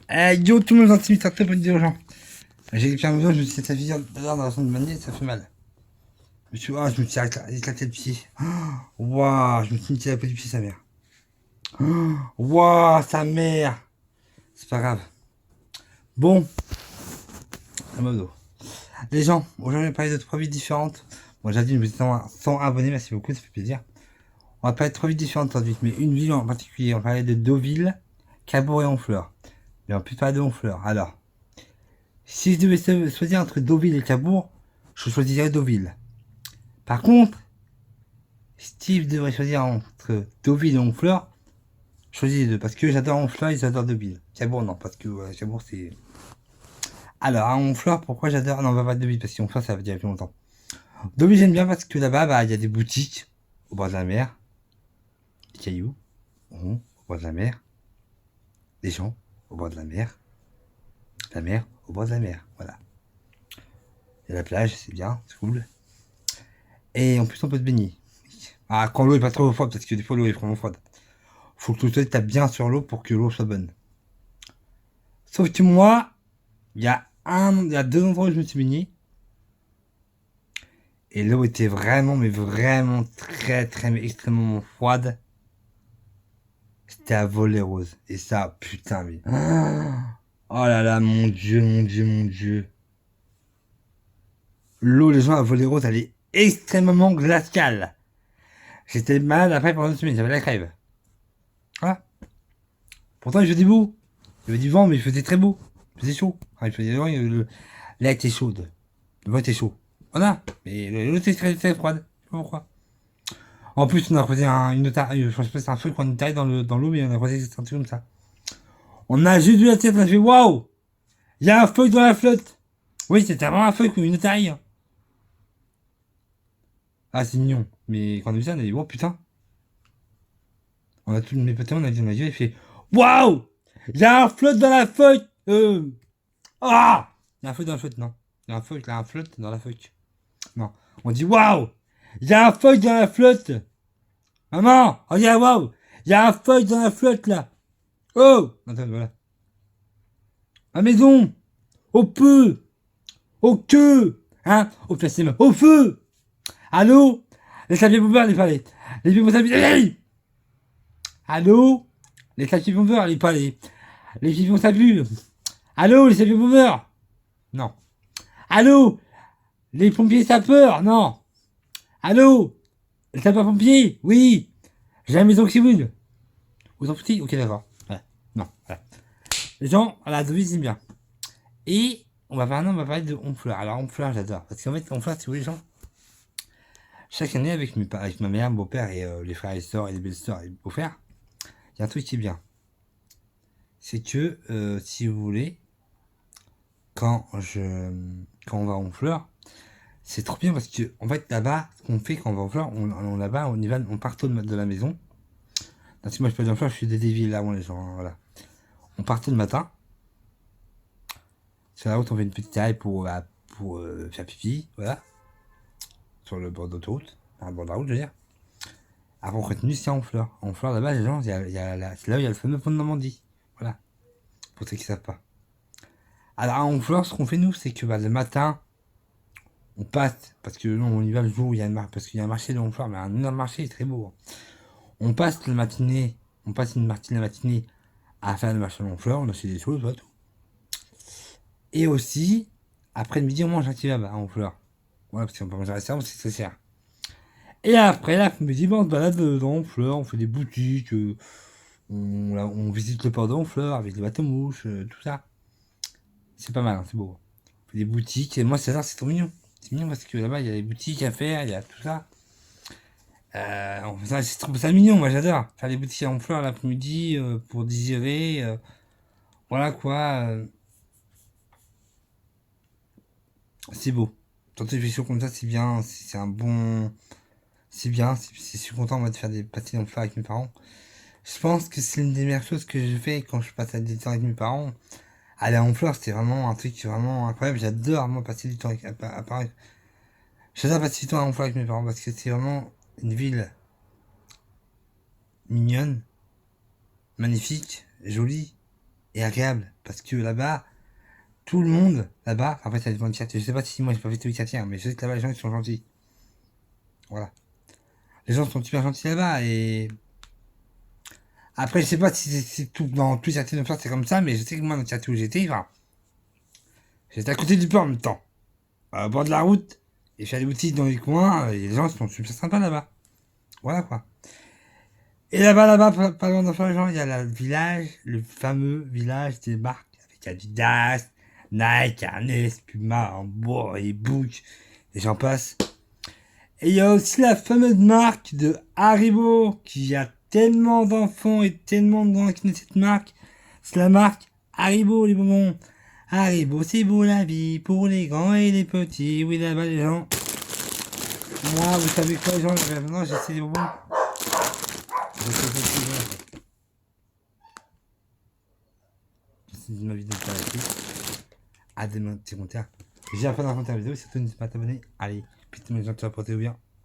Yo tout le monde, gentil, ça pour dire aux gens. J'ai écrit un besoin, je me suis dit, ça fait dans la façon de manier, ça fait mal. Je me suis éclaté le pied. Waouh, je me suis mis la peau du pied, sa mère. Waouh, sa mère. C'est pas grave. Bon, à modo. Les gens, aujourd'hui, on va parler de 3 vies différentes. Bon, j'ai dit, vous êtes 100 abonnés, merci beaucoup, ça fait plaisir. On va parler de 3 villes différentes aujourd'hui, mais une ville en particulier. On va parler de Deauville, Cabourg et Honfleur. Mais on peut pas de Honfleur. Alors, si je devais choisir entre Deauville et Cabourg, je choisirais Deauville. Par contre, Steve devrait choisir entre Deauville et Honfleur. Je choisis les deux, parce que j'adore Honfleur et j'adore Deauville. Cabourg, non, parce que Cabourg, c'est... Alors, à Honfleur, pourquoi j'adore... Non, on va pas de Deauville, parce que Honfleur, ça va durer plus longtemps. Deauville, j'aime bien parce que là-bas, bah, il y a des boutiques au bord de la mer, des cailloux, au bord de la mer, des gens au bord de la mer au bord de la mer, voilà. Il y a la plage, c'est bien, c'est cool. Et en plus, on peut se baigner. Ah, quand l'eau est pas trop froide, parce que des fois l'eau est vraiment froide. Faut que tu tapes bien sur l'eau pour que l'eau soit bonne. Sauf que moi, il y a 2 endroits où je me suis baigné. Et l'eau était vraiment, mais vraiment très, mais extrêmement froide. C'était à Volley-Rose. Et ça, putain, mais... Oh là là, mon Dieu. L'eau, les gens à Volley-Rose, elle est extrêmement glaciale. J'étais malade après pendant 2 semaines, j'avais la crève. Voilà. Pourtant, il faisait beau. Il y avait du vent, mais il faisait très beau. Il faisait chaud. Enfin, il faisait l'air était chaude. Le vent était chaud. Voilà. Mais l'eau était très froide. Je sais pas pourquoi. En plus, on a croisé une otarie. Je pense que c'est un feu qu'on est dans l'eau, mais on a croisé un truc comme ça. On a juste vu la tête, on a fait waouh! Il y a un feu dans la flotte! Oui, c'était vraiment un feu, une otarie. Ah, c'est mignon. Mais quand on a vu ça, on a dit, oh putain. On a tous mes potes, on a vu, il fait waouh! Il y a un flotte dans la feuille! Ah! Il y a un feu dans la flotte, non. Il y a un feu, il y a un flotte dans la feuille. Non. On dit waouh! Il y a un feuille dans la flotte! Maman! Regarde, waouh! Il y a un feuille dans la flotte là! Oh! Attends, voilà. À maison! Au peu! Au queue! Hein? Au placement! Au feu! Allô? Les sapiens bombeurs, les palais! Les pieds sapiens! Allô? Les sapiens bombeurs, les palais! Les pieds sapiens! Allô? Les sapiens bombeurs! Non. Allô? Les pompiers sapeurs? Non. Allô? Les sapeurs-pompiers? Oui. J'ai la maison qui brûle. Vous en foutez? Ok, d'accord. Voilà. Non, voilà. Les gens, voilà, Deauville, c'est bien. Et on va parler de Honfleur. Alors, Honfleur, j'adore. Parce qu'en fait, Honfleur, si vous voulez, les gens, chaque année, avec ma mère, mon beau-père et les frères et sœurs et les belles-sœurs et les beaux-frères, il y a un truc qui est bien. C'est que, si vous voulez, quand on va à Honfleur, c'est trop bien parce que, en fait, là-bas, ce qu'on fait quand on va en fleurs, là-bas, on part tôt de la maison. Donc, si moi je peux aller en fleurs, je suis des villes là, les gens, voilà. On part tôt le matin. Sur la route, on fait une petite taille pour faire pipi, voilà. Sur le bord d'autoroute, à bord de la route, je veux dire. Après, on continue, c'est en fleurs. En fleurs, là-bas, les gens, c'est là où il y a le fameux pont de Normandie. Voilà. Pour ceux qui savent pas. Alors, en fleurs, ce qu'on fait, nous, c'est que le matin, on passe, parce que non, on y va le jour où il y a parce qu'il y a un marché de Honfleur, mais un énorme marché, c'est très beau. On passe une matinée la matinée à faire le marché de Honfleur, on achète des choses, voilà, tout. Et aussi, après le midi, on mange un petit là-bas à Honfleur. Voilà, parce qu'on peut manger à restaurant, c'est très cher. Et après, l'après-midi, on se balade dans Honfleur, on fait des boutiques, on visite le port de Honfleur avec les bateaux-mouches, tout ça. C'est pas mal, hein, c'est beau. On fait des boutiques, et moi, c'est trop mignon. C'est mignon parce que là-bas, il y a des boutiques à faire, il y a tout ça. C'est trop ça mignon, moi j'adore. Faire des boutiques à Honfleur l'après-midi pour digérer. Voilà quoi. C'est beau. Quand tu fais chaud comme ça, c'est bien. C'est un bon. C'est bien. Je suis content moi, de faire des pâtés d'Honfleur avec mes parents. Je pense que c'est l'une des meilleures choses que je fais quand je passe du temps avec mes parents. Aller à Honfleur, c'était vraiment un truc vraiment incroyable. J'adore moi passer du temps à Paris. J'adore passer du temps à Honfleur avec mes parents parce que c'est vraiment une ville mignonne, magnifique, jolie et agréable. Parce que là-bas, tout le monde, là-bas, après ça dépend du quartier. Je sais pas si moi j'ai pas fait tous les quartiers, hein, mais je sais que là-bas les gens ils sont gentils. Voilà. Les gens sont super gentils là-bas et... Après, je sais pas si c'est tout, dans tous les quartiers de France c'est comme ça, mais je sais que moi, dans le quartier où j'étais, enfin, j'étais à côté du port en même temps. Au bord de la route, et je suis allé boutiques dans les coins, et les gens sont super sympas là-bas. Voilà quoi. Et là-bas, pas loin d'enfants les gens, il y a le village, le fameux village des marques, avec Adidas, Nike, Ernest, Puma, Hambourg et Book, et j'en passe. Et il y a aussi la fameuse marque de Haribo, qui a tellement d'enfants et tellement de gens qui connaissent cette marque. C'est la marque Haribo, les bonbons. Haribo, c'est beau la vie, pour les grands et les petits. Oui, là-bas, les gens. Moi, vous savez quoi, les gens, maintenant, j'essaie des bonbons. C'est ma vidéo de la à demain, petit commentaire. J'ai un peu dans la vidéo, surtout n'hésitez pas à t'abonner. Allez, putain, mes gens, tu vas porter bien.